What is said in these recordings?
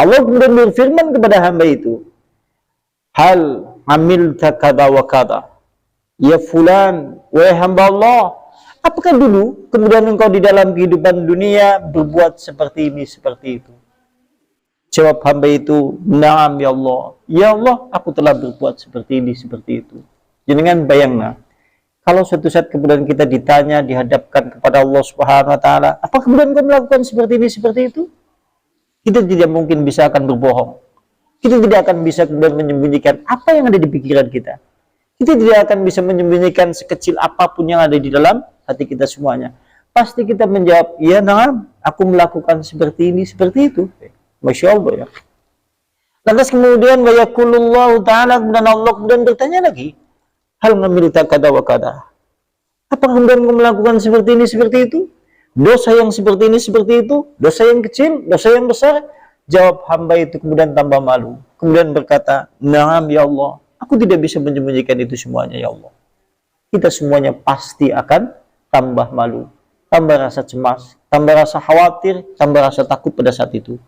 Allah kemudian berfirman kepada hamba itu, hal amilta kada wa kada, ya fulan, wahai hamba Allah, apakah dulu kemudian engkau di dalam kehidupan dunia berbuat seperti ini, seperti itu? Jawab hamba itu, na'am ya Allah. Ya Allah, aku telah berbuat seperti ini, seperti itu. Jangan bayangkan, kalau suatu saat kemudian kita ditanya, dihadapkan kepada Allah Subhanahu wa Ta'ala, apa kemudian kau melakukan seperti ini, seperti itu? Kita tidak mungkin bisa akan berbohong. Kita tidak akan bisa kemudian menyembunyikan apa yang ada di pikiran kita. Kita tidak akan bisa menyembunyikan sekecil apapun yang ada di dalam hati kita semuanya. Pasti kita menjawab, ya na'am, aku melakukan seperti ini, seperti itu. Masya Allah ya. Lantas kemudian wa yaqulullahu ta'ala, kemudian Allah kemudian bertanya lagi, hal ngamilta kada wa kada, apakah kemudian kau melakukan seperti ini, seperti itu? Dosa yang seperti ini, seperti itu? Dosa yang kecil, dosa yang besar? Jawab hamba itu kemudian tambah malu, kemudian berkata, na'am ya Allah, aku tidak bisa menyembunyikan itu semuanya ya Allah. Kita semuanya pasti akan tambah malu, tambah rasa cemas, tambah rasa khawatir, tambah rasa takut pada saat itu.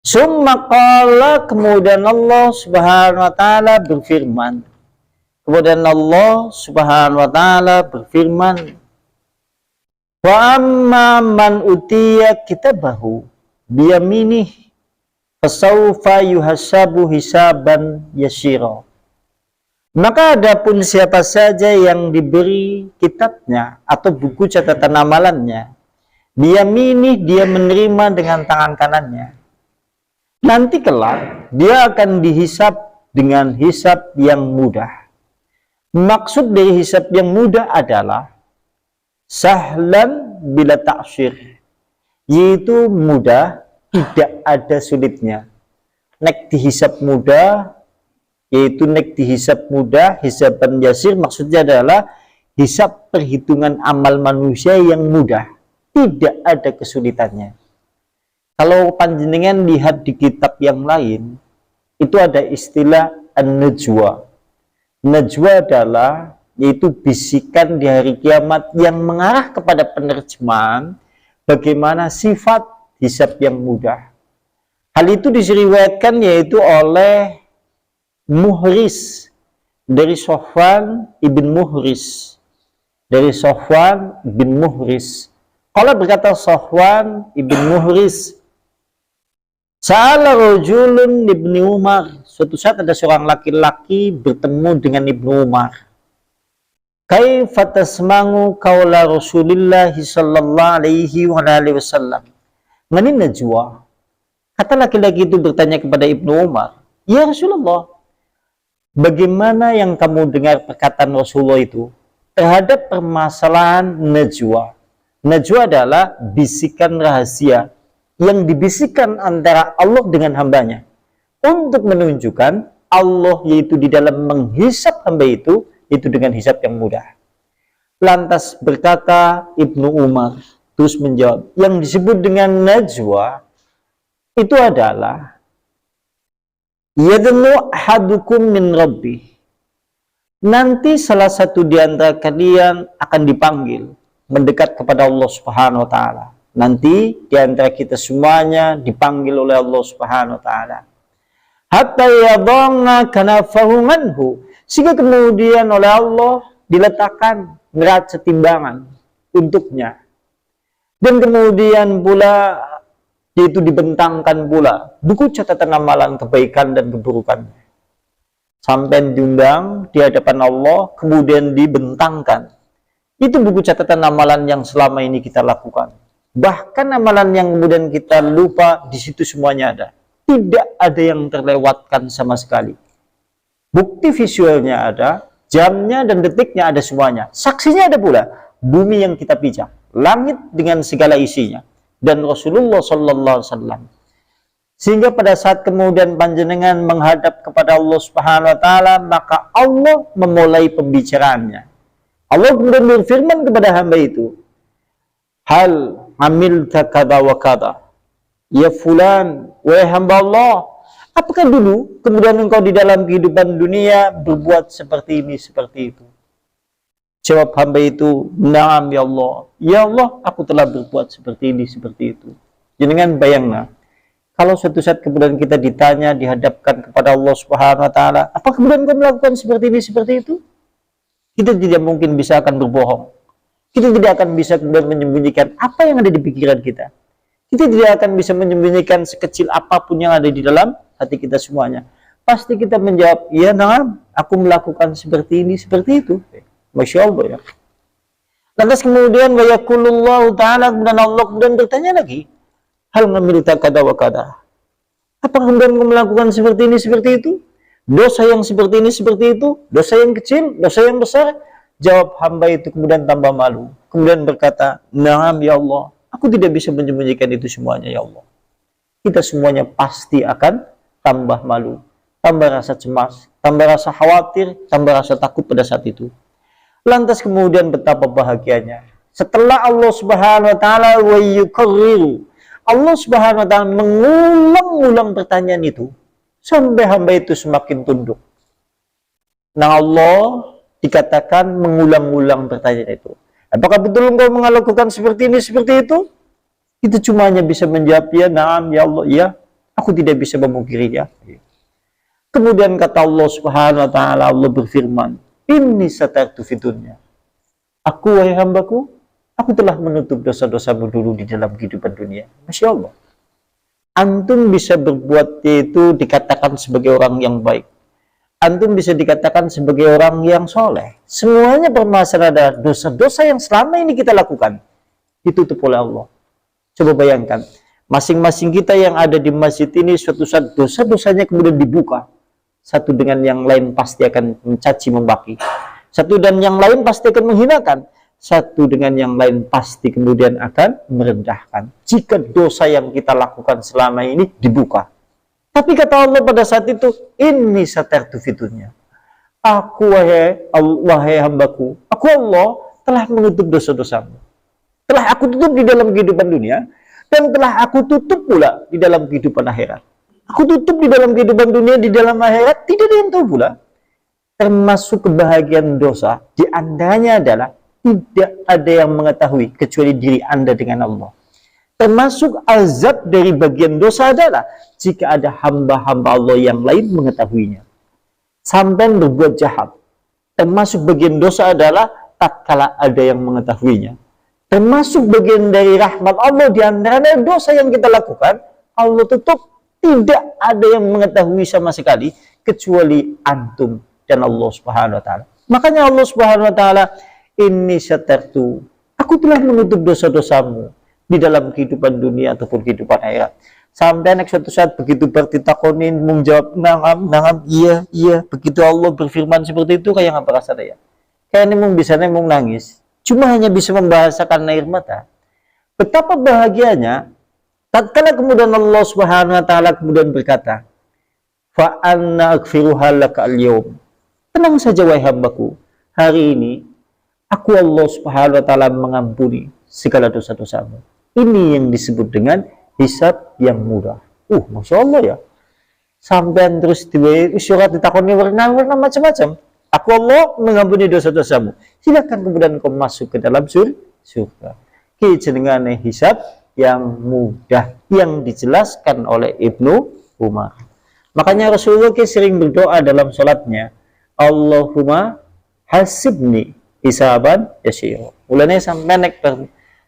Summa qala, kemudian Allah Subhanahu wa Ta'ala berfirman. Kemudian Allah Subhanahu wa Ta'ala berfirman, wa amma man utiya kitabahu biyaminih fasawfa yuhasabu hisaban yasira. Maka adapun siapa saja yang diberi kitabnya atau buku catatan amalannya, biyaminih, dia menerima dengan tangan kanannya, nanti kelak dia akan dihisab dengan hisab yang mudah. Maksud dari hisab yang mudah adalah sahlan bila ta'syir, yaitu mudah, tidak ada sulitnya. Nek dihisab mudah, yaitu nek dihisab mudah, hisaban yasir maksudnya adalah hisab perhitungan amal manusia yang mudah, tidak ada kesulitannya. Kalau panjenengan lihat di kitab yang lain, itu ada istilah an-najwa. Najwa adalah yaitu bisikan di hari kiamat yang mengarah kepada penerjemahan bagaimana sifat hisab yang mudah. Hal itu diseriwayatkan yaitu oleh Muhris dari Sofwan ibn Muhris. Dari Sofwan ibn Muhris. Kalau berkata Sofwan ibn Muhris, Sa'ala rajulun ibni Umar. Suatu saat ada seorang laki-laki bertemu dengan Ibnu Umar. Kaifa tasma'u qaula Rasulillah sallallahu alaihi wasallam. Manin najwa. Kata laki-laki itu bertanya kepada Ibnu Umar, ya Rasulullah, bagaimana yang kamu dengar perkataan Rasulullah itu terhadap permasalahan najwa? Najwa adalah bisikan rahasia yang dibisikkan antara Allah dengan hambanya untuk menunjukkan Allah yaitu di dalam menghisab hamba itu dengan hisab yang mudah. Lantas berkata Ibnu Umar terus menjawab, yang disebut dengan najwa itu adalah yadnu ahadukum min rabbih, nanti salah satu di antara kalian akan dipanggil mendekat kepada Allah Subhanahu wa Ta'ala. Nanti di antara kita semuanya dipanggil oleh Allah Subhanahu wa Ta'ala. Hatta yadhanna kanafahu manhu, sehingga kemudian oleh Allah diletakkan neraca timbangan untuknya. Dan kemudian pula yaitu dibentangkan pula buku catatan amalan kebaikan dan keburukan. Sampai diundang di hadapan Allah, kemudian dibentangkan. Itu buku catatan amalan yang selama ini kita lakukan. Bahkan amalan yang kemudian kita lupa, di situ semuanya ada. Tidak ada yang terlewatkan sama sekali. Bukti visualnya ada, jamnya dan detiknya ada semuanya. Saksinya ada pula, bumi yang kita pijak, langit dengan segala isinya, dan Rasulullah Sallallahu Alaihi Wasallam. Sehingga pada saat kemudian panjenengan menghadap kepada Allah Subhanahu Wa Taala, maka Allah memulai pembicaraannya. Allah kemudian berfirman kepada hamba itu, hal amil takada wa kada. Ya fulan, wahai hamba Allah, apakah dulu kemudian engkau di dalam kehidupan dunia berbuat seperti ini, seperti itu? Jawab hamba itu, "Na'am ya Allah. Ya Allah, aku telah berbuat seperti ini, seperti itu." Jangan bayangkan, kalau suatu saat kemudian kita ditanya, dihadapkan kepada Allah Subhanahu wa taala, apa kemudian kau melakukan seperti ini, seperti itu? Kita tidak mungkin bisa akan berbohong. Kita tidak akan bisa kemudian menyembunyikan apa yang ada di pikiran kita. Kita tidak akan bisa menyembunyikan sekecil apapun yang ada di dalam hati kita semuanya. Pasti kita menjawab, "Ya, na'am, aku melakukan seperti ini, seperti itu." Masya Allah ya. Lantas kemudian wa yaqulullahu ta'ala, kemudian Allah kemudian bertanya lagi, hal ngamilta kada wa kada. Apakah kemudian kau melakukan seperti ini, seperti itu? Dosa yang seperti ini, seperti itu? Dosa yang kecil, dosa yang besar? Jawab hamba itu kemudian tambah malu. Kemudian berkata, "Na'am ya Allah, aku tidak bisa menyembunyikan itu semuanya ya Allah." Kita semuanya pasti akan tambah malu, tambah rasa cemas, tambah rasa khawatir, tambah rasa takut pada saat itu. Lantas kemudian betapa bahagianya setelah Allah Subhanahu wa taala wa yukarriru, Allah Subhanahu wa taala mengulang-ulang pertanyaan itu sampai hamba itu semakin tunduk. Nah, Allah dikatakan mengulang-ulang pertanyaan itu. Apakah betul engkau melakukan seperti ini, seperti itu? Itu cuma hanya bisa menjawab, "Ya, na'am ya Allah, ya, aku tidak bisa memungkirinya." Kemudian kata Allah Subhanahu wa taala, Allah berfirman, "Inni satartu fidunya." Aku, wahai hambaku, aku telah menutup dosa-dosamu dulu di dalam kehidupan dunia. Masya Allah. Antum bisa berbuat itu dikatakan sebagai orang yang baik. Antum bisa dikatakan sebagai orang yang soleh. Semuanya bermasalah adalah dosa-dosa yang selama ini kita lakukan ditutup oleh Allah. Coba bayangkan, masing-masing kita yang ada di masjid ini suatu saat dosa-dosanya kemudian dibuka. Satu dengan yang lain pasti akan mencaci membaki. Satu dan yang lain pasti akan menghinakan. Satu dengan yang lain pasti kemudian akan merendahkan. Jika dosa yang kita lakukan selama ini dibuka. Tapi kata Allah pada saat itu, "Inni satartu fidunya." Aku, wahai hambaku, aku Allah telah menutup dosa-dosamu. Telah aku tutup di dalam kehidupan dunia, dan telah aku tutup pula di dalam kehidupan akhirat. Aku tutup di dalam kehidupan dunia, di dalam akhirat, tidak ada yang tahu pula. Termasuk kebahagiaan dosa, di antaranya adalah tidak ada yang mengetahui kecuali diri Anda dengan Allah. Termasuk azab dari bagian dosa adalah jika ada hamba-hamba Allah yang lain mengetahuinya. Sampai berbuat jahat. Termasuk bagian dosa adalah tatkala ada yang mengetahuinya. Termasuk bagian dari rahmat Allah di antaranya dosa yang kita lakukan, Allah tutup. Tidak ada yang mengetahui sama sekali kecuali antum dan Allah Subhanahu wa taala. Makanya Allah Subhanahu wa taala, "Inni satartu." Aku telah menutup dosa-dosamu di dalam kehidupan dunia ataupun kehidupan akhirat. Sampai anak suatu saat begitu bertitakonin menjawab, "Na'am, na'am, iya, iya." Begitu Allah berfirman seperti itu, kayak apa rasa dia? Kayak nemung bisa nemung nangis. Cuma hanya bisa membahasakan air mata. Betapa bahagianya tatkala kemudian Allah Subhanahu wa taala kemudian berkata, "Fa anna aghfiruha laka al-yawm." Tenang saja wahai hambaku, hari ini aku Allah Subhanahu wa taala mengampuni segala dosa-dosamu. Ini yang disebut dengan hisab yang mudah. Masya Allah ya. Sampai terus surat ditakoni warna-warna macam-macam. Aku Allah mengampuni dosa-dosamu. Silakan kemudian kau masuk ke dalam surga. Jenengane hisab yang mudah yang dijelaskan oleh Ibnu Umar. Makanya Rasulullah sering berdoa dalam sholatnya, "Allahumma hasibni hisaban yasir." Mulanya sampai naik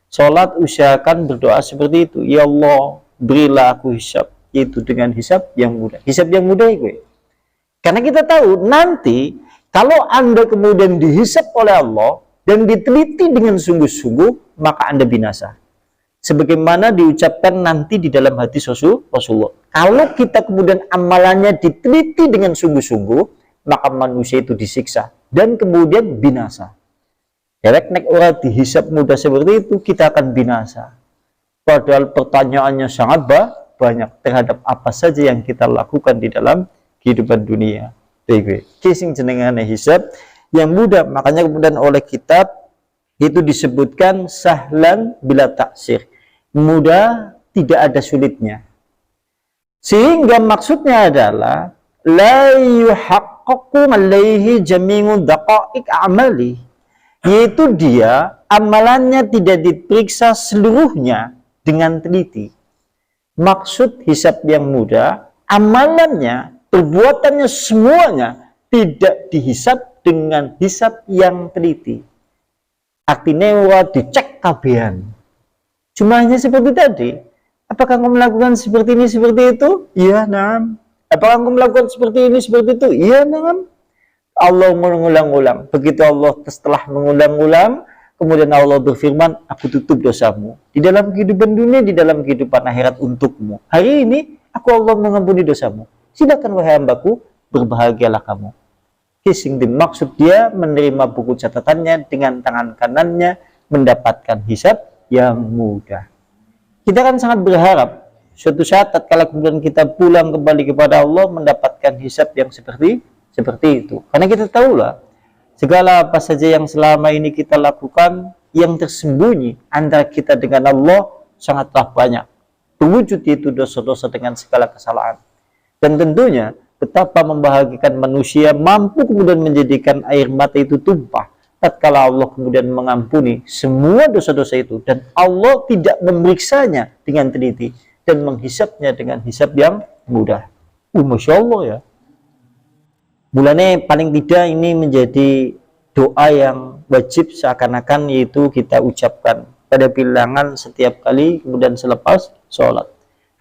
sholat usahakan berdoa seperti itu. "Ya Allah, berilah aku hisab itu dengan hisab yang mudah." Hisab yang mudah itu. Karena kita tahu nanti kalau Anda kemudian dihisab oleh Allah dan diteliti dengan sungguh-sungguh, maka Anda binasa. Sebagaimana diucapkan nanti di dalam hadis Rasulullah. Kalau kita kemudian amalannya diteliti dengan sungguh-sungguh, maka manusia itu disiksa dan kemudian binasa. Nek orang dihisab mudah seperti itu, kita akan binasa. Padahal pertanyaannya sangat banyak terhadap apa saja yang kita lakukan di dalam kehidupan dunia. Kising jenengane hisab yang mudah. Makanya kemudian oleh kitab itu disebutkan sahlan bila taksir. mudah, tidak ada sulitnya. Sehingga maksudnya adalah la yuhaqqaqu alaihi jami'u daqa'iq amali, yaitu dia amalannya tidak diperiksa seluruhnya dengan teliti. Maksud hisab yang mudah, amalannya, perbuatannya semuanya tidak dihisab dengan hisab yang teliti. Artinya dicek kabehan. Cuma hanya seperti tadi. Apakah engkau melakukan seperti ini, seperti itu? Iya, na'am. Apakah engkau melakukan seperti ini, seperti itu? Iya, na'am. Allah mengulang-ulang. Begitu Allah setelah mengulang-ulang, kemudian Allah berfirman, aku tutup dosamu. Di dalam kehidupan dunia, di dalam kehidupan akhirat untukmu. Hari ini, aku Allah mengampuni dosamu. Silakan wahai hambaku, berbahagialah kamu. Kissing maksud dia menerima buku catatannya dengan tangan kanannya, mendapatkan hisab yang mudah. Kita kan sangat berharap suatu saat tatkala kemudian kita pulang kembali kepada Allah mendapatkan hisab yang seperti itu. Karena kita tahulah segala apa saja yang selama ini kita lakukan yang tersembunyi antara kita dengan Allah sangatlah banyak. Berwujud itu dosa-dosa dengan segala kesalahan. Dan tentunya betapa membahagiakan manusia mampu kemudian menjadikan air mata itu tumpah tatkala Allah kemudian mengampuni semua dosa-dosa itu, dan Allah tidak memeriksanya dengan teliti dan menghisapnya dengan hisap yang mudah. Masya Allah ya. Mulanya paling tidak ini menjadi doa yang wajib seakan-akan, yaitu kita ucapkan pada bilangan setiap kali kemudian selepas sholat.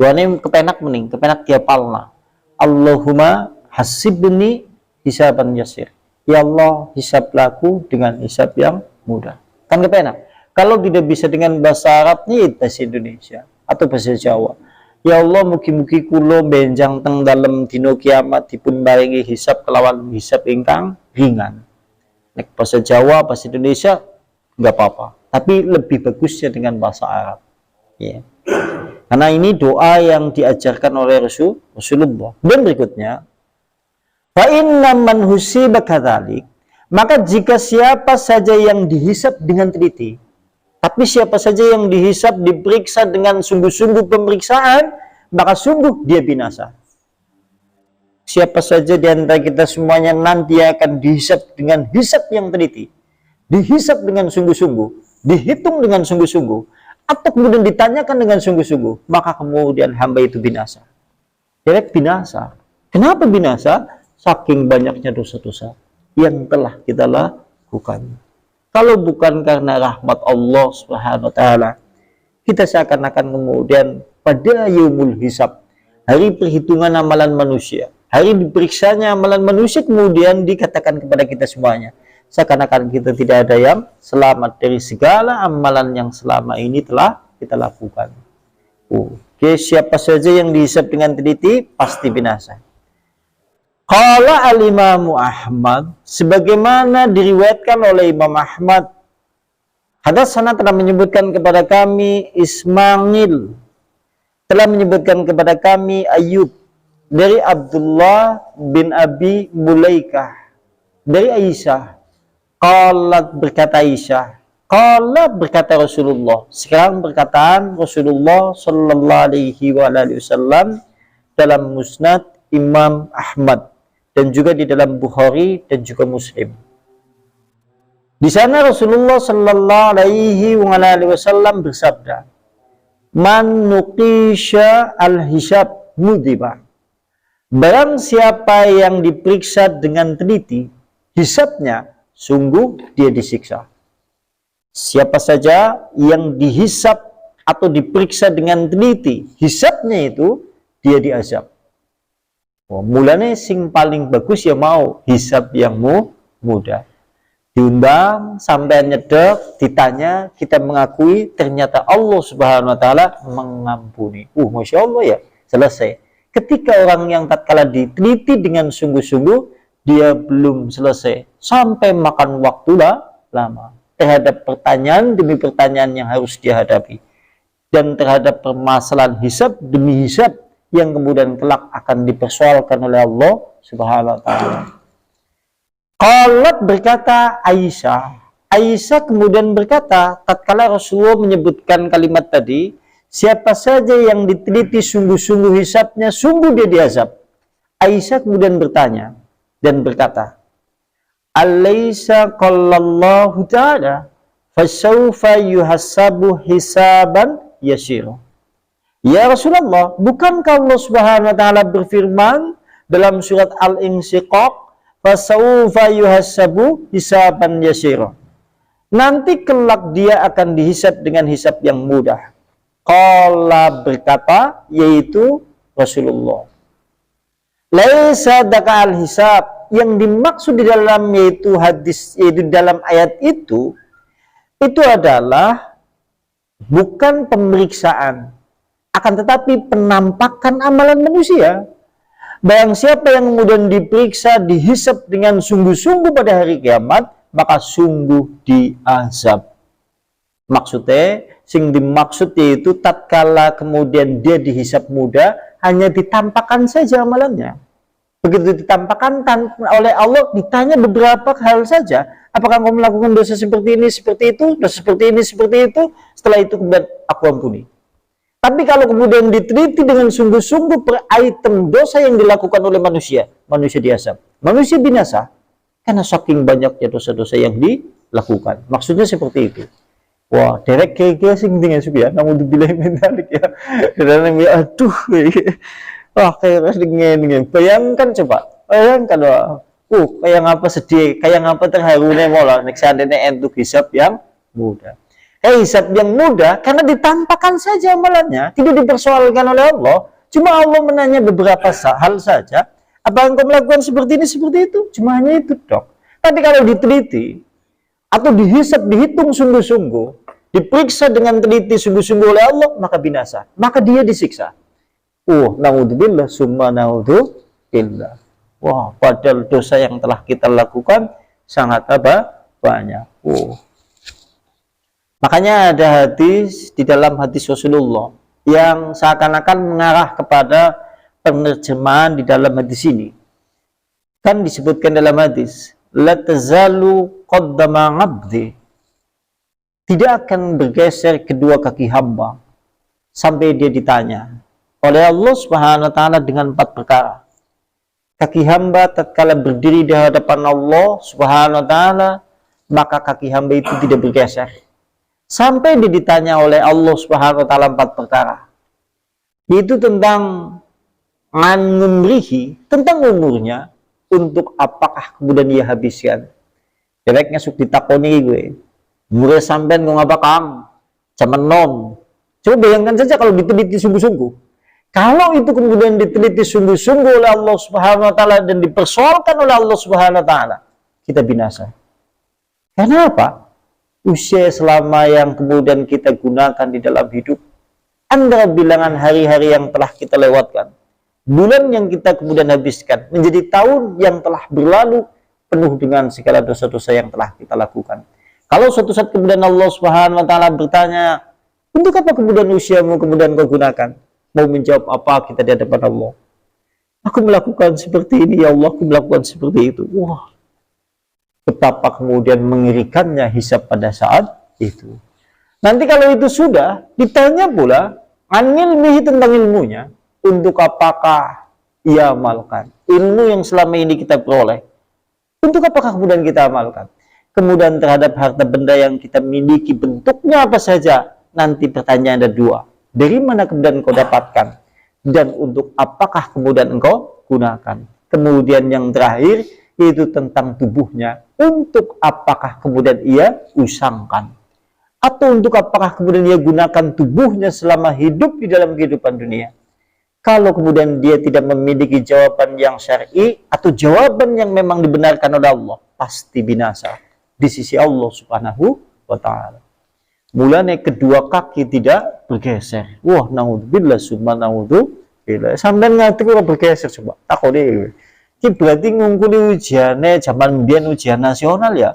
Doanya kepenak mending, kepenak diapalna. Allahumma hasibni hisaban yasir. Ya Allah, hisablah aku dengan hisab yang mudah. Kan kepenak. Kalau tidak bisa dengan bahasa Arab, nih bahasa Indonesia atau bahasa Jawa. Ya Allah, mugi-mugi kula benjang teng dalem dina kiamat dipun barengi hisab kelawan hisab ingkang ringan. Nek bahasa Jawa, bahasa Indonesia enggak apa-apa. Tapi lebih bagusnya dengan bahasa Arab. Ya. Karena ini doa yang diajarkan oleh Rasulullah. Dan berikutnya, fa inna man husiba kadzalik, maka jika siapa saja yang dihisab dengan teliti, tapi siapa saja yang dihisab diperiksa dengan sungguh-sungguh pemeriksaan, maka sungguh dia binasa. Siapa saja di antara kita semuanya nanti akan dihisab dengan hisab yang teliti, dihisab dengan sungguh-sungguh, dihitung dengan sungguh-sungguh, atau kemudian ditanyakan dengan sungguh-sungguh, maka kemudian hamba itu binasa. Direct binasa. Kenapa binasa? Saking banyaknya dosa-dosa yang telah kita lakukan. Kalau bukan karena rahmat Allah Subhanahu wa taala, kita seakan-akan kemudian pada yaumul hisab, hari perhitungan amalan manusia, hari diperiksanya amalan manusia, kemudian dikatakan kepada kita semuanya, seakan-akan kita tidak ada yang selamat dari segala amalan yang selama ini telah kita lakukan. Oke, siapa saja yang dihisab dengan teliti pasti binasa. Qala al-Imamu Ahmad, sebagaimana diriwayatkan oleh Imam Ahmad, hadatsana telah menyebutkan kepada kami Ismail, telah menyebutkan kepada kami Ayub dari Abdullah bin Abi Mulaikah dari Aisyah. Qalat, berkata Aisyah, qala, berkata Rasulullah. Sekarang perkataan Rasulullah sallallahu alaihi wasallam dalam Musnad Imam Ahmad dan juga di dalam Bukhari dan juga Muslim. Di sana Rasulullah sallallahu alaihi wasallam bersabda, "Man nuqisha al-hisab mudiba." Barang siapa yang diperiksa dengan teliti hisabnya, sungguh dia disiksa. Siapa saja yang dihisab atau diperiksa dengan teliti hisabnya itu, dia diazab. Mulanya sing paling bagus ya mau hisab yang mudah. Diundang sampai nyedek, ditanya, kita mengakui, ternyata Allah Subhanahu wa taala mengampuni. Masya Allah ya, selesai. Ketika orang yang tatkala diteliti dengan sungguh-sungguh, dia belum selesai sampai makan waktu lama terhadap pertanyaan demi pertanyaan yang harus dihadapi, dan terhadap permasalahan hisab demi hisab yang kemudian kelak akan dipersoalkan oleh Allah Subhanahu wa taala. Qalat, berkata Aisyah. Aisyah kemudian berkata, tatkala Rasulullah menyebutkan kalimat tadi, Siapa saja yang diteliti sungguh-sungguh hisabnya, sungguh dia diazab. Aisyah kemudian bertanya dan berkata, Alaysa qallallahu ta'ala fasawfa yuhasabu hisaban yasir. Ya Rasulullah, bukankah Allah Subhanahu wa taala berfirman dalam surat Al-Insyiqaq, fasawfa yuhasabu hisaban yasir. Nanti kelak dia akan dihisab dengan hisab yang mudah. Qala berkata, yaitu Rasulullah. Laisa daka al-hisab, yang dimaksud di dalam yaitu hadis, yaitu dalam ayat itu adalah bukan pemeriksaan, akan tetapi penampakan amalan manusia. Barang siapa yang kemudian diperiksa, dihisab dengan sungguh-sungguh pada hari kiamat, maka sungguh diazab. Maksudnya, sing dimaksud yaitu tatkala kemudian dia dihisab mudah, hanya ditampakkan saja amalannya. Begitu ditampakkan oleh Allah, ditanya beberapa hal saja. Apakah kamu melakukan dosa seperti ini, seperti itu, dosa seperti ini, seperti itu? Setelah itu kemudian aku ampuni. Tapi kalau kemudian diteliti dengan sungguh-sungguh per item dosa yang dilakukan oleh manusia, manusia diazab, manusia binasa, karena saking banyaknya dosa-dosa yang dilakukan. Maksudnya seperti itu. Wah, derek kira-kira sing dengan suku ya, namun dibilang mentalik ya. Dan aduh, wah kayak dengan bayangkan coba, bayangkan wah, kayak ngapa sedih, kayak ngapa terharu nih mola, nek seandainya entuk hisab yang mudah. Hisab yang mudah karena ditampakkan saja amalannya, tidak dipersoalkan oleh Allah. Cuma Allah menanya beberapa hal saja. Apa engkau melakukan seperti ini, seperti itu? Cuma hanya itu, dok. Tapi kalau diteliti atau dihisab, dihitung sungguh-sungguh, diperiksa dengan teliti sungguh-sungguh oleh Allah, maka binasa, maka dia disiksa. Naudzubillah, summa naudzubillah. Wah, padahal dosa yang telah kita lakukan sangat banyak. Makanya ada hadis di dalam hadis Rasulullah yang seakan-akan mengarah kepada penerjemahan di dalam hadis ini. Kan disebutkan dalam hadis, la tazalu qaddama 'abdi, tidak akan bergeser kedua kaki hamba sampai dia ditanya oleh Allah Subhanahu wa taala dengan 4 perkara. Kaki hamba tatkala berdiri di hadapan Allah Subhanahu wa taala, maka kaki hamba itu tidak bergeser sampai dia ditanya oleh Allah Subhanahu wa taala 4 perkara. Yaitu tentang ngumrihi, tentang umurnya, untuk apakah kemudian dia habiskan. Direknya suk ditakoni gue. Umurnya sampean kok ngapa Kang? Zaman nom. Coba bayangkan saja kalau diteliti sungguh-sungguh. Kalau itu kemudian diteliti sungguh-sungguh oleh Allah Subhanahu wa taala dan dipersoalkan oleh Allah Subhanahu wa taala, kita binasa. Karena apa? Usia selama yang kemudian kita gunakan di dalam hidup, antara bilangan hari-hari yang telah kita lewatkan, bulan yang kita kemudian habiskan, menjadi tahun yang telah berlalu penuh dengan segala dosa-dosa yang telah kita lakukan. Kalau suatu saat kemudian Allah Subhanahu wa taala bertanya, untuk apa kemudian usiamu kemudian kau gunakan? Mau menjawab apa kita di hadapan Allah? Aku melakukan seperti ini, ya Allah, aku melakukan seperti itu. Wah, betapa kemudian mengerikannya hisab pada saat itu. Nanti kalau itu sudah, ditanya pula, anilmihi, tentang ilmunya, untuk apakah ia amalkan? Ilmu yang selama ini kita peroleh, untuk apakah kemudian kita amalkan? Kemudian terhadap harta benda yang kita miliki, bentuknya apa saja? Nanti pertanyaan ada 2. Dari mana kemudian engkau dapatkan? Dan untuk apakah kemudian engkau gunakan? Kemudian yang terakhir, yaitu tentang tubuhnya. Untuk apakah kemudian ia usangkan? Atau untuk apakah kemudian ia gunakan tubuhnya selama hidup di dalam kehidupan dunia? Kalau kemudian dia tidak memiliki jawaban yang syar'i atau jawaban yang memang dibenarkan oleh Allah, pasti binasa di sisi Allah Subhanahu wa taala. Mulanya kedua kaki tidak bergeser. Wah, naudzubillah, summa naudzubillah. Sampai ngerti kok bergeser coba. Takut deh. Ini berarti ngungkuli ujiannya zaman biyen ujian nasional ya.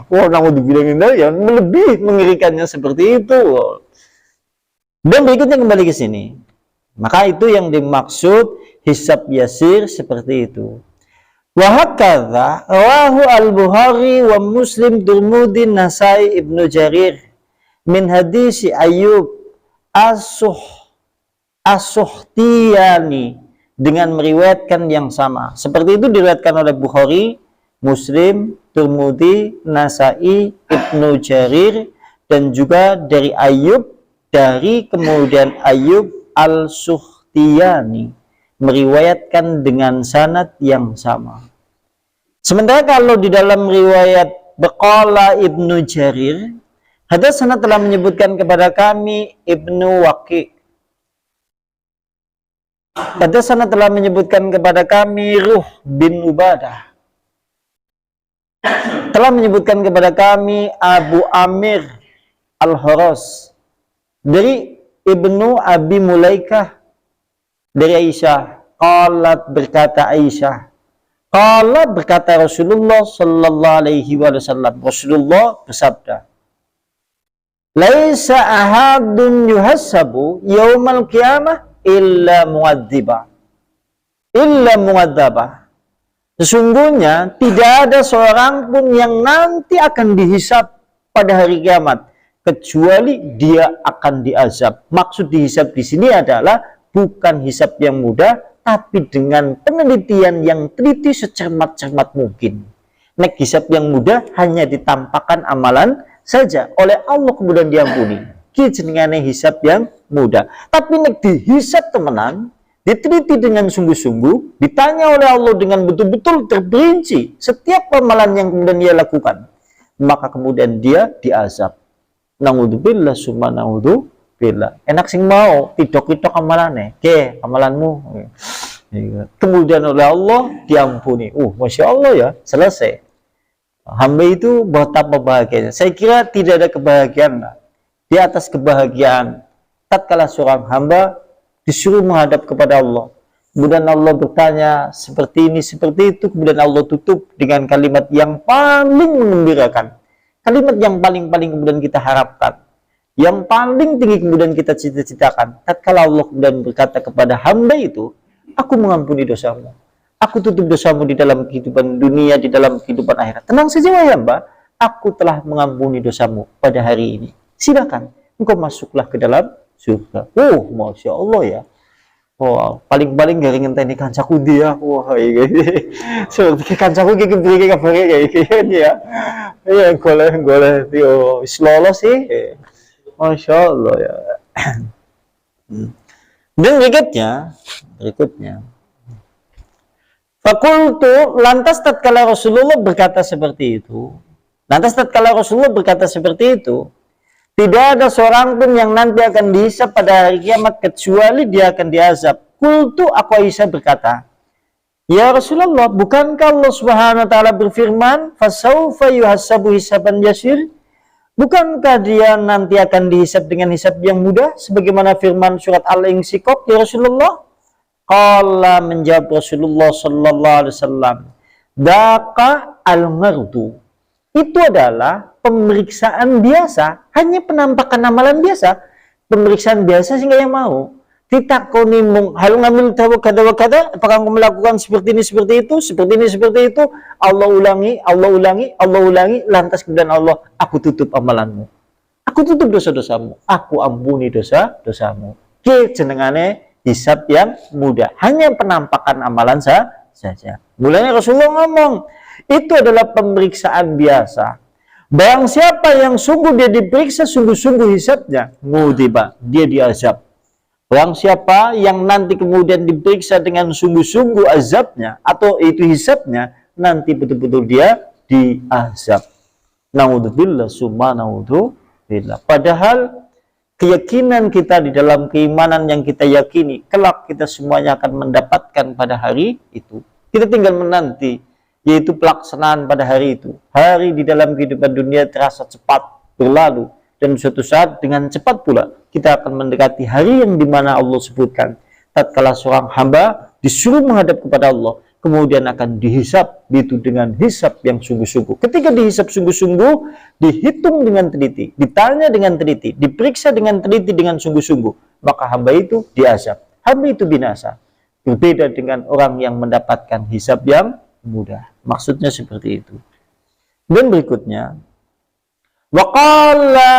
Wah, naudzubillah ya, lebih mengerikannya seperti itu. Dan berikutnya kembali ke sini. Maka itu yang dimaksud hisab yasir seperti itu. Wa hakadha rawahu al-Bukhari wa Muslim, Tirmidzi, Nasai, Ibnu Jarir min hadisi Ayyub asuh asuhtiyani, dengan meriwayatkan yang sama. Seperti itu diriwayatkan oleh Bukhari, Muslim, Tirmidzi, Nasai, Ibnu Jarir, dan juga dari Ayub, dari kemudian Ayub al-Sukhtiyani, meriwayatkan dengan sanad yang sama. Sementara kalau di dalam riwayat Baqala Ibnu Jarir, hadatsana telah menyebutkan kepada kami Ibnu Waqi', hadatsana telah menyebutkan kepada kami Ruh bin Ubadah, telah menyebutkan kepada kami Abu Amir Al-Haras dari Ibnu Abi Mulaikah dari Aisyah, qalat, berkata Aisyah, qala, berkata Rasulullah sallallahu alaihi wasallam, Rasulullah bersabda, laisa ahadun yuhassabu yaumal qiyamah illa mu'adzaba. Sesungguhnya tidak ada seorang pun yang nanti akan dihisab pada hari kiamat kecuali dia akan diazab. Maksud dihisab di sini adalah bukan hisab yang mudah, tapi dengan penelitian yang teliti secermat-cermat mungkin. Nek hisab yang mudah hanya ditampakkan amalan saja oleh Allah kemudian diampuni. Ki jenengane hisab yang mudah. Tapi nek dihisab temenan, diteliti dengan sungguh-sungguh, ditanya oleh Allah dengan betul-betul terperinci setiap amalan yang kemudian dia lakukan, maka kemudian dia diazab. Naudzubillah summa naudzubillah. Enak sing mau tidok-tidok amalane, ke amalanmu. Kemudian oleh Allah diampuni. Masya Allah ya, selesai. Hamba itu betapa bahagianya. Saya kira tidak ada kebahagiaan di atas kebahagiaan tatkala seorang hamba disuruh menghadap kepada Allah. Kemudian Allah bertanya seperti ini, seperti itu. Kemudian Allah tutup dengan kalimat yang paling mengembirakan. Kalimat yang paling-paling kemudian kita harapkan. Yang paling tinggi kemudian kita cita-citakan. Tatkala Allah kemudian berkata kepada hamba itu, aku mengampuni dosamu. Aku tutup dosamu di dalam kehidupan dunia, di dalam kehidupan akhirat. Tenang saja wahai hamba, aku telah mengampuni dosamu pada hari ini. Silakan, engkau masuklah ke dalam surga. Masya Allah ya. Paling-paling gak ngenteni kancaku dia. Seperti kancaku iki beri kabare kayak gini ya. Ya goleh yo wis lolos sih. Masya Allah ya. Dan berikutnya. Fakultu, lantas tatkala Rasulullah berkata seperti itu. Tidak ada seorang pun yang nanti akan dihisab pada hari kiamat kecuali dia akan diazab. Kultu, aku Aisyah berkata, ya Rasulullah, bukankah Allah Subhanahu wa taala berfirman, fasaufa yuhasabu hisaban yasir? Bukankah dia nanti akan dihisab dengan hisab yang mudah sebagaimana firman surat Al-Insyikok, ya Rasulullah? Qala, menjawab Rasulullah sallallahu alaihi wasallam, daqa al-mardu. Itu adalah pemeriksaan biasa, hanya penampakan amalan biasa, pemeriksaan biasa sehingga yang mau ditakoni mung hal ngambil tahu kata apakah kamu melakukan seperti ini seperti itu, Allah ulangi, lantas kemudian Allah, aku tutup amalanmu, aku tutup dosa-dosamu, aku ampuni dosa-dosamu. Ki jenengane hisab yang mudah, hanya penampakan amalan saja. Mulanya Rasulullah ngomong, itu adalah pemeriksaan biasa. Barang siapa yang sungguh dia diperiksa sungguh-sungguh hisabnya, mudiba, dia diazab. Barang siapa yang nanti kemudian diperiksa dengan sungguh-sungguh azabnya atau itu hisabnya, nanti betul-betul dia diazab. Naudzubillah summa naudzubillah. Padahal keyakinan kita di dalam keimanan yang kita yakini, kelak kita semuanya akan mendapatkan pada hari itu. Kita tinggal menanti, yaitu pelaksanaan pada hari itu. Hari di dalam kehidupan dunia terasa cepat berlalu, dan suatu saat dengan cepat pula kita akan mendekati hari yang dimana Allah sebutkan, tatkala seorang hamba disuruh menghadap kepada Allah, kemudian akan dihisab, itu dengan hisab yang sungguh-sungguh. Ketika dihisab sungguh-sungguh, dihitung dengan teliti, ditanya dengan teliti, diperiksa dengan teliti, dengan sungguh-sungguh, maka hamba itu diazab, hamba itu binasa. Berbeda dengan orang yang mendapatkan hisab yang mudah. Maksudnya seperti itu. Dan berikutnya, waqala,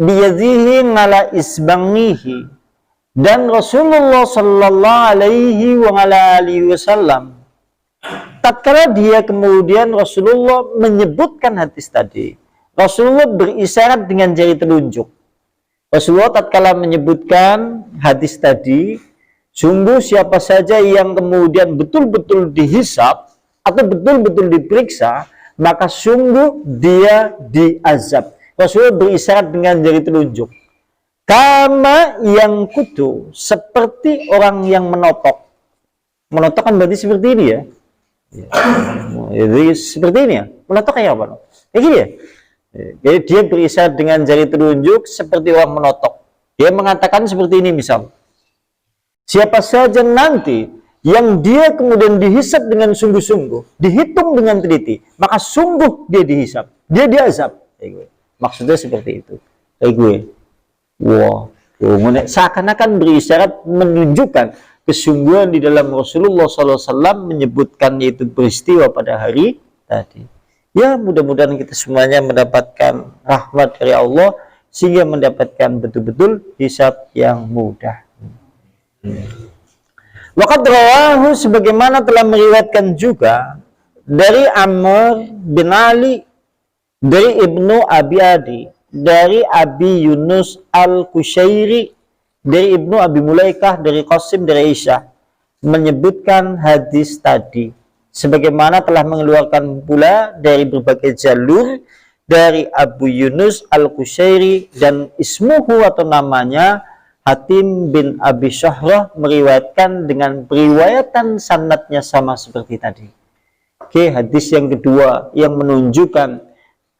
biyadihi ngala isbangihi, dan Rasulullah sallallahu alaihi wasallam tatkala dia kemudian Rasulullah menyebutkan hadis tadi, Rasulullah berisyarat dengan jari telunjuk. Rasulullah tatkala menyebutkan hadis tadi, sungguh siapa saja yang kemudian betul-betul dihisab atau betul-betul diperiksa, maka sungguh dia diazab. Rasulullah berisyarat dengan jari telunjuk. Kama yang kutu, seperti orang yang menotok. Menotok kan berarti seperti ini ya. Jadi seperti ini ya. Menotok kayak apa? Kayak gini ya. Jadi dia berisyarat dengan jari telunjuk seperti orang menotok. Dia mengatakan seperti ini misal. Siapa saja nanti yang dia kemudian dihisab dengan sungguh-sungguh, dihitung dengan teliti, maka sungguh dia dihisab, dia diazab. Maksudnya seperti itu. Kayak gue. Wah, seakan-akan berisyarat menunjukkan kesungguhan di dalam Rasulullah SAW menyebutkan yaitu peristiwa pada hari tadi. Ya, mudah-mudahan kita semuanya mendapatkan rahmat dari Allah sehingga mendapatkan betul-betul hisab yang mudah. Waqad rawahu, sebagaimana telah meriwayatkan juga dari Amr bin Ali, dari Ibnu Abi Adi, dari Abi Yunus Al-Kushairi, dari Ibnu Abi Mulaikah, dari Qasim, dari Aisyah, menyebutkan hadis tadi sebagaimana telah mengeluarkan pula dari berbagai jalur dari Abu Yunus Al-Kushairi, dan ismuhu atau namanya Hatim bin Abi Syahrah, meriwayatkan dengan periwayatan sanadnya sama seperti tadi. Oke, hadis yang kedua yang menunjukkan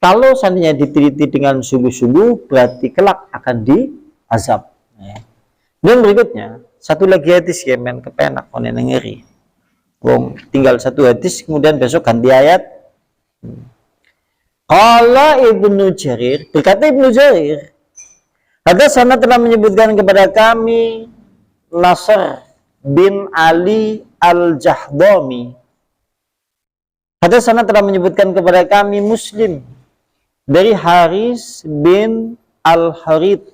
kalau seandainya diteliti dengan sungguh-sungguh berarti kelak akan diazab. Dan berikutnya satu lagi hadis ya men kepenak konen ngeri. Wong tinggal satu hadis kemudian besok ganti ayat. Qala Ibnu Jarir, berkata Ibnu Jarir, hadatsana telah menyebutkan kepada kami Nasr bin Ali Al-Jahdami. Hadatsana telah menyebutkan kepada kami Muslim dari Haris bin Al-Harith,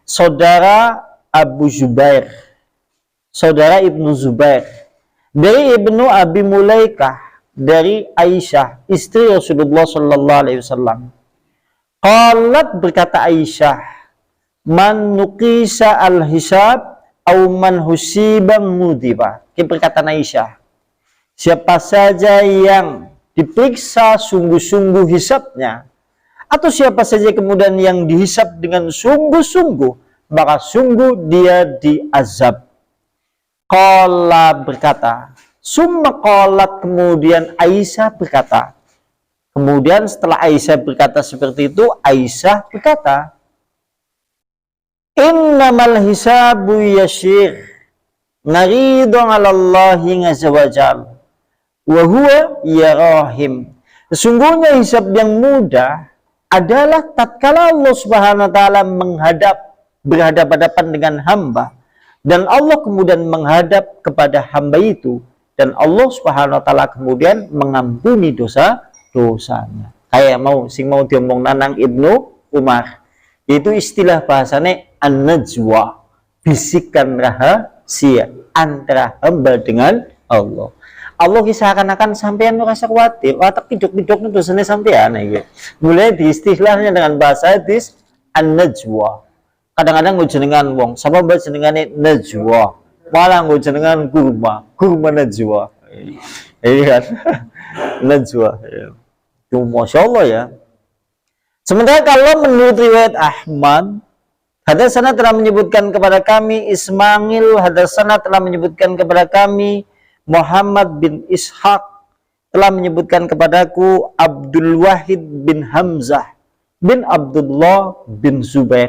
saudara Abu Zubair, saudara Ibnu Zubair, dari Ibnu Abi Mulaikah, dari Aisyah, istri Rasulullah sallallahu alaihi wasallam. Qalat, berkata Aisyah, man nuqisa al-hisab au man husiba mudiba. Ini perkataan Aisyah. Siapa saja yang diperiksa sungguh-sungguh hisabnya, atau siapa saja kemudian yang dihisab dengan sungguh-sungguh, maka sungguh dia diazab. Qala, berkata, summa qalat, kemudian Aisyah berkata. Kemudian setelah Aisyah berkata seperti itu, Aisyah berkata, innamal hisabu yashir naridu 'ala Allahi azza wa jalla wa huwa yarahim. Sesungguhnya hisab yang mudah adalah tatkala Allah Subhanahu wa taala berhadapan-hadapan dengan hamba, dan Allah kemudian menghadap kepada hamba itu, dan Allah Subhanahu wa taala kemudian mengampuni dosa-dosanya. Kayak mau diomong nanang Ibnu Umar, itu istilah bahasanya an-najwa, bisikan rahasia antara hamba dengan Allah. Allah seakan-akan sampean merasa khawatir, watak pidok-pidok itu dosanya sampean gitu. Mulai di istilahnya dengan bahasa hadis an-najwa. Kadang-kadang gue jenengan wong, sama mbak jenengane najwa, malah gue jenengan kurma najwa. Iya kan? Najwa. Itu Masya Allah ya. Sementara kalau menurut riwayat Ahmad, hadatsana telah menyebutkan kepada kami Ismail, hadatsana telah menyebutkan kepada kami Muhammad bin Ishaq, telah menyebutkan kepadaku Abdul Wahid bin Hamzah bin Abdullah bin Zubair,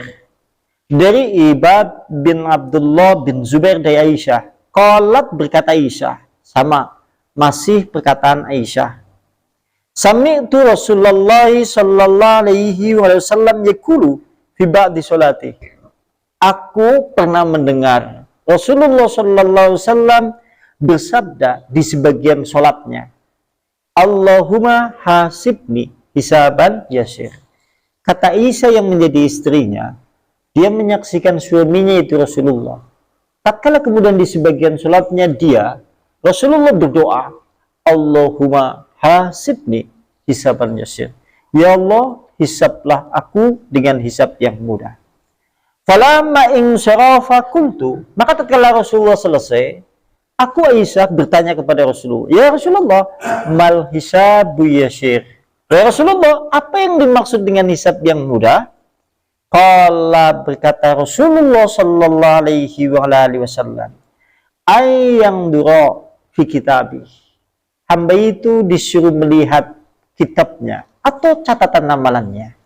dari Ibad bin Abdullah bin Zubair, dari Aisyah. Qalat, berkata Aisyah, sama masih perkataan Aisyah, sami'tu Rasulullah sallallahu alaihi wasallam yaqulu fi ba'di sholati. Aku pernah mendengar Rasulullah sallallahu alaihi wasallam bersabda di sebagian sholatnya, Allahumma hasibni hisaban yasir. Kata Isa yang menjadi istrinya, dia menyaksikan suaminya itu Rasulullah. Tatkala kemudian di sebagian sholatnya Rasulullah berdoa, Allahumma hasibni hisaban yasir. Ya Allah, hisablah aku dengan hisab yang mudah. Falamma insarafa qultu, maka tatkala Rasulullah selesai, aku Aisyah bertanya kepada Rasulullah, ya Rasulullah, mal hisabu yasir. Ya Rasulullah, apa yang dimaksud dengan hisab yang mudah? Qala, berkata Rasulullah sallallahu alaihi wasallam, ay yang duro fi kitabih. Hamba itu disuruh melihat kitabnya atau catatan amalannya.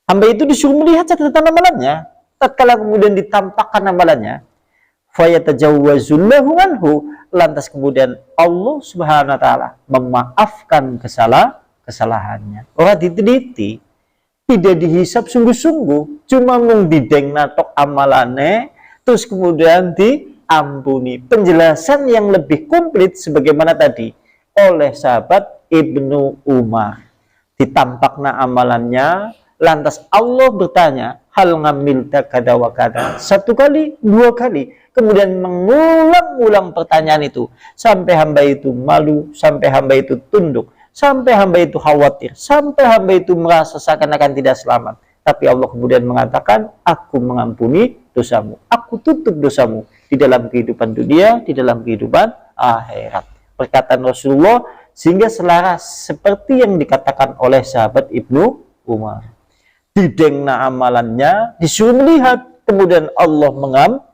Hamba itu disuruh melihat catatan amalannya. Tatkala kemudian ditampakkan amalannya, fayatajawwazul lahu anhu, lantas kemudian Allah Subhanahu wa taala memaafkan kesalahannya. Ora diteliti, tidak dihisap sungguh-sungguh, cuma mendideng natok amalane, terus kemudian diampuni. Penjelasan yang lebih komplit sebagaimana tadi oleh sahabat Ibnu Umar. Ditampakna amalannya, lantas Allah bertanya, hal ngambil kada wa kada. Satu kali, dua kali. Kemudian mengulang-ulang pertanyaan itu. Sampai hamba itu malu, sampai hamba itu tunduk, sampai hamba itu khawatir, sampai hamba itu merasa seakan-akan tidak selamat. Tapi Allah kemudian mengatakan, aku mengampuni dosamu. Aku tutup dosamu di dalam kehidupan dunia, di dalam kehidupan akhirat. Perkataan Rasulullah sehingga selaras seperti yang dikatakan oleh sahabat Ibnu Umar. Didengna amalannya, disuruh melihat, kemudian Allah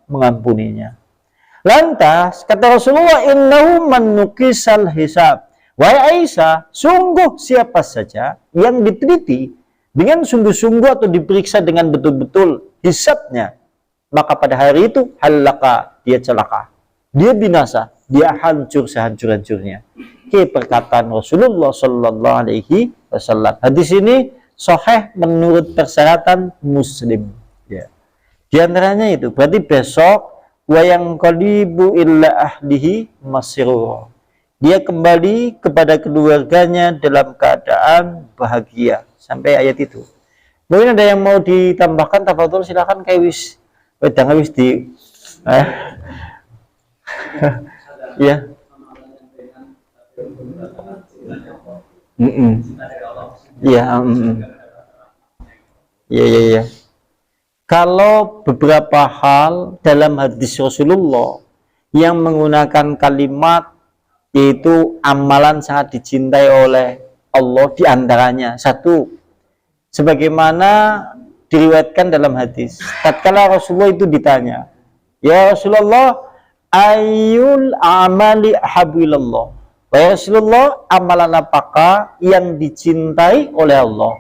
mengampuninya. Lantas kata Rasulullah, innahu man nuqisal hisab. Wahai Aisyah, sungguh siapa saja yang diteliti dengan sungguh-sungguh atau diperiksa dengan betul-betul hisabnya, maka pada hari itu halaka, dia celaka, dia binasa, dia hancur sehancur-hancurnya. Ke perkataan Rasulullah sallallahu alaihi wasallam. Hadis ini sahih menurut persyaratan Muslim. Ya. Di antaranya itu, berarti besok wayang qalibu illa ahlihi masrur. Dia kembali kepada keluarganya dalam keadaan bahagia. Sampai ayat itu. Mungkin ada yang mau ditambahkan, tafadhol silakan kayak wis. Wedang wis di ya. Iya, iya. Kalau beberapa hal dalam hadis Rasulullah yang menggunakan kalimat yaitu amalan sangat dicintai oleh Allah, diantaranya satu, sebagaimana diriwayatkan dalam hadis, tatkala Rasulullah itu ditanya, ya Rasulullah, ayyul amali ahabbillah. Wahai Rasulullah, amalan apakah yang dicintai oleh Allah?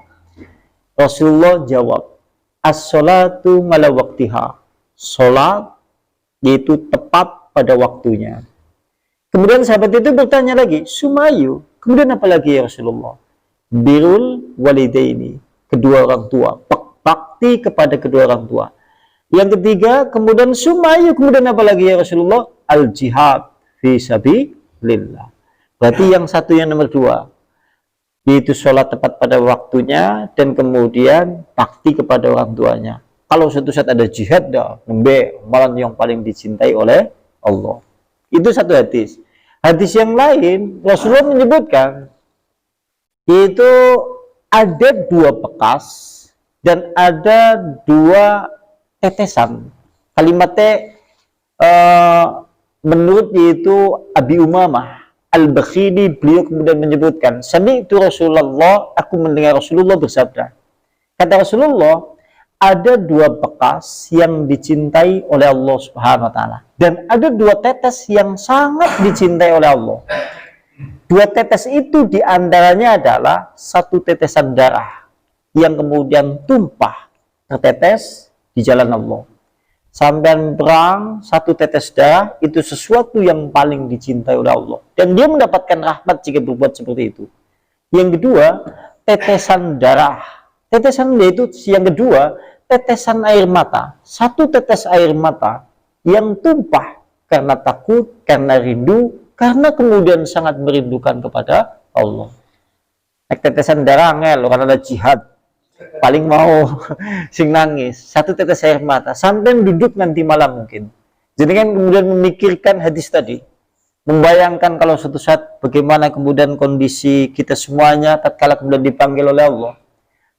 Rasulullah jawab, as-salatu mala waqtiha. Salat yaitu tepat pada waktunya. Kemudian sahabat itu bertanya lagi, sumayu, kemudian apa lagi ya Rasulullah? Birrul walidaini, kedua orang tua, bakti kepada kedua orang tua. Yang ketiga, kemudian sumayu, kemudian apa lagi ya Rasulullah? Al jihad fi sabilillah. Berarti yang satu, yang nomor dua, yaitu sholat tepat pada waktunya dan kemudian bakti kepada orang tuanya. Kalau suatu saat ada jihad, nembe amalan yang paling dicintai oleh Allah. Itu satu hadis. Hadis yang lain, Rasulullah menyebutkan, yaitu ada dua bekas dan ada dua tetesan. Kalimatnya menurut yaitu Abi Umamah Al-Bakhili, beliau kemudian menyebutkan, sami'tu Rasulullah, aku mendengar Rasulullah bersabda. Kata Rasulullah, ada dua bekas yang dicintai oleh Allah Subhanahu wa taala dan ada dua tetes yang sangat dicintai oleh Allah. Dua tetes itu diantaranya adalah satu tetesan darah yang kemudian tumpah tertetes di jalan Allah. Sampai perang, satu tetes darah itu sesuatu yang paling dicintai oleh Allah dan dia mendapatkan rahmat jika berbuat seperti itu. Yang kedua, tetesan darah. Tetesan yaitu yang kedua, tetesan air mata. Satu tetes air mata yang tumpah karena takut, karena rindu, karena kemudian sangat merindukan kepada Allah. Tetesan darah angel, karena ada jihad. paling mau sing nangis, satu tetes air mata, sampai duduk nanti malam mungkin. Jadi kan kemudian memikirkan hadis tadi, membayangkan kalau suatu saat bagaimana kemudian kondisi kita semuanya tatkala kemudian dipanggil oleh Allah.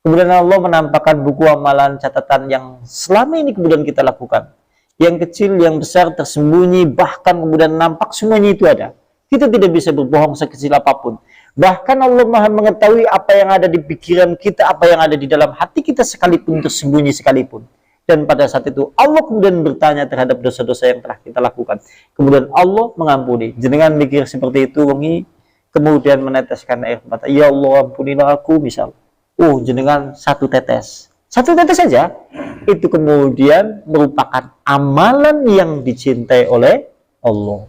Kemudian Allah menampakkan buku amalan catatan yang selama ini kemudian kita lakukan. Yang kecil, yang besar, tersembunyi, bahkan kemudian nampak, semuanya itu ada. Kita tidak bisa berbohong sekecil apapun. Bahkan Allah Maha mengetahui apa yang ada di pikiran kita, apa yang ada di dalam hati kita sekalipun, tersembunyi sekalipun. Dan pada saat itu Allah kemudian bertanya terhadap dosa-dosa yang telah kita lakukan. Kemudian Allah mengampuni. Jenengan mikir seperti itu, wengi, kemudian meneteskan air mata. Ya Allah, ampunilah aku, misal. Oh, jenengan satu tetes saja, itu kemudian merupakan amalan yang dicintai oleh Allah.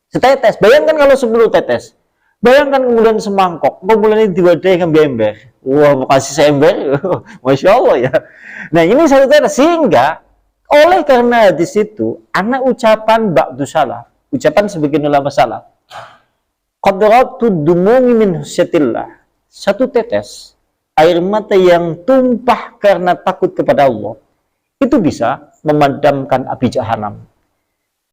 Setetes, bayangkan kalau 10 tetes, bayangkan kemudian semangkok, kemudian diwadahi dengan ember. Wah, mau kasih seember, Masya Allah ya. Nah, ini satu tetes, sehingga oleh karena di situ anak ucapan ba'du salah, ucapan sebagian ulama salah, qadratu dumungi min husyatillah, satu tetes air mata yang tumpah karena takut kepada Allah, itu bisa memadamkan api jahanam.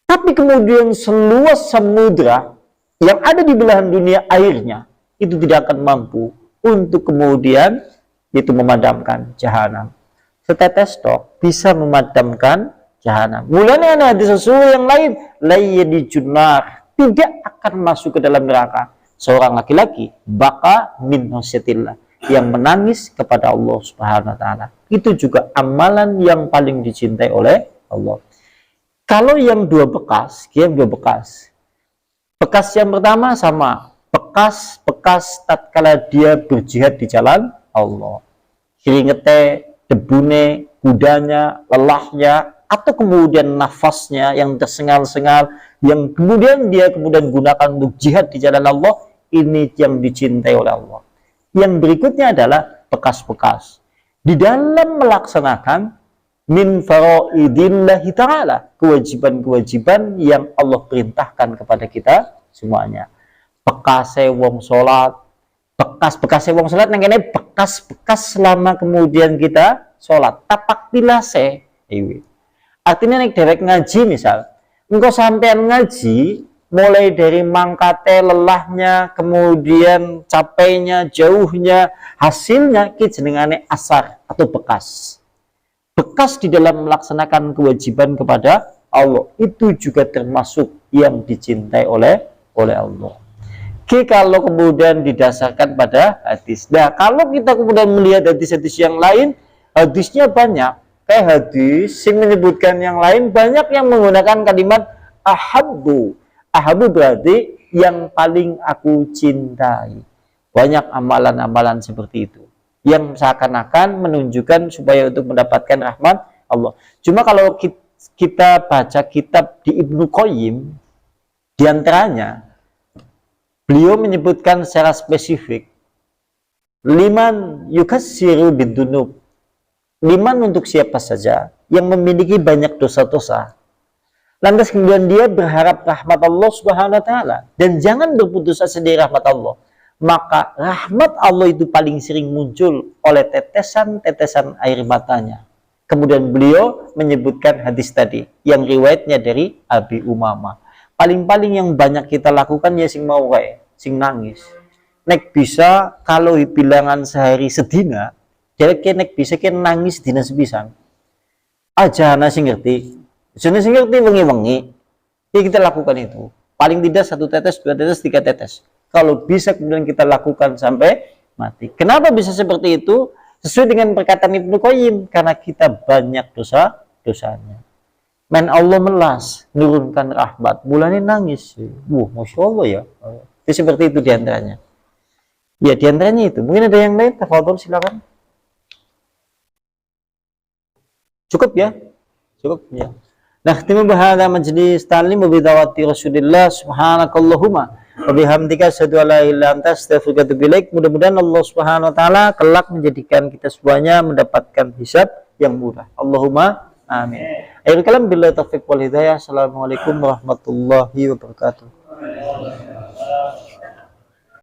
Tapi kemudian seluas samudra yang ada di belahan dunia airnya, itu tidak akan mampu untuk kemudian itu memadamkan jahanam. Setetes tok bisa memadamkan jahanam. Mulanya ada di sesuatu yang lain, layyadi junnar, tidak akan masuk ke dalam neraka. Seorang laki-laki baka min husyatillah, yang menangis kepada Allah Subhanahu wa taala. Itu juga amalan yang paling dicintai oleh Allah. Kalau yang dua bekas, bekas yang pertama sama, bekas tatkala dia berjihad di jalan Allah. Keringetnya, debune, kudanya, lelahnya, atau kemudian nafasnya yang tersengal-sengal, yang kemudian dia gunakan untuk jihad di jalan Allah, ini yang dicintai oleh Allah. Yang berikutnya adalah bekas-bekas di dalam melaksanakan min faraidillahi ta'ala, kewajiban-kewajiban yang Allah perintahkan kepada kita semuanya. Bekas wong salat, bekas wong salat nang kene bekas selama kemudian kita salat. Tapak tilase, artinya nek derek ngaji misal, engkau sampean ngaji mulai dari mangkate, lelahnya, kemudian capeknya, jauhnya, hasilnya ki jenengane asar atau bekas. Bekas di dalam melaksanakan kewajiban kepada Allah itu juga termasuk yang dicintai oleh Allah. Ki kalau kemudian didasarkan pada hadis. Nah, kalau kita kemudian melihat hadis-hadis yang lain, hadisnya banyak. Kayak hadis yang menyebutkan yang lain banyak yang menggunakan kalimat ahabbu. Ahabu berarti yang paling aku cintai. Banyak amalan-amalan seperti itu yang seakan-akan menunjukkan supaya untuk mendapatkan rahmat Allah. Cuma kalau kita baca kitab di Ibnu Qayyim, diantaranya beliau menyebutkan secara spesifik liman yukassiru bidunub, liman untuk siapa saja yang memiliki banyak dosa-dosa, lantas kemudian dia berharap rahmat Allah Subhanahu wa taala dan jangan berputus asa dari rahmat Allah, maka rahmat Allah itu paling sering muncul oleh tetesan-tetesan air matanya. Kemudian beliau menyebutkan hadis tadi yang riwayatnya dari Abi Umamah. Paling-paling yang banyak kita lakukan ya sing mau wae, sing nangis. Nek bisa kalau bilangan sehari sedina, jadi nek bisa nangis dina sepisan. Aja ana sing ngerti. Jenis ngerti wengi-wengi, ya kita lakukan itu. Paling tidak 1 tetes, 2 tetes, 3 tetes. Kalau bisa kemudian kita lakukan sampai mati. Kenapa bisa seperti itu? Sesuai dengan perkataan Ibnu Qayyim, karena kita banyak dosanya. Men Allah melas, nurunkan rahmat, mulanya nangis. Masya Allah ya. Itu seperti itu diantaranya. Ya diantaranya itu. Mungkin ada yang lain? Tafadhol silakan. Cukup ya? Cukup ya. Nakhtimu bihadza majlis ta'lim bi dawati Rasulillah subhanakallahumma wa bihamdika asyhadu an la ilaha illa anta astaghfiruka wa atubu ilaik. Mudah-mudahan Allah Subhanahu wa taala kelak menjadikan kita semuanya mendapatkan hisab yang mudah. Allahumma amin. Akhirul kalam billahi taufiq wal hidayah. Assalamualaikum warahmatullahi wabarakatuh.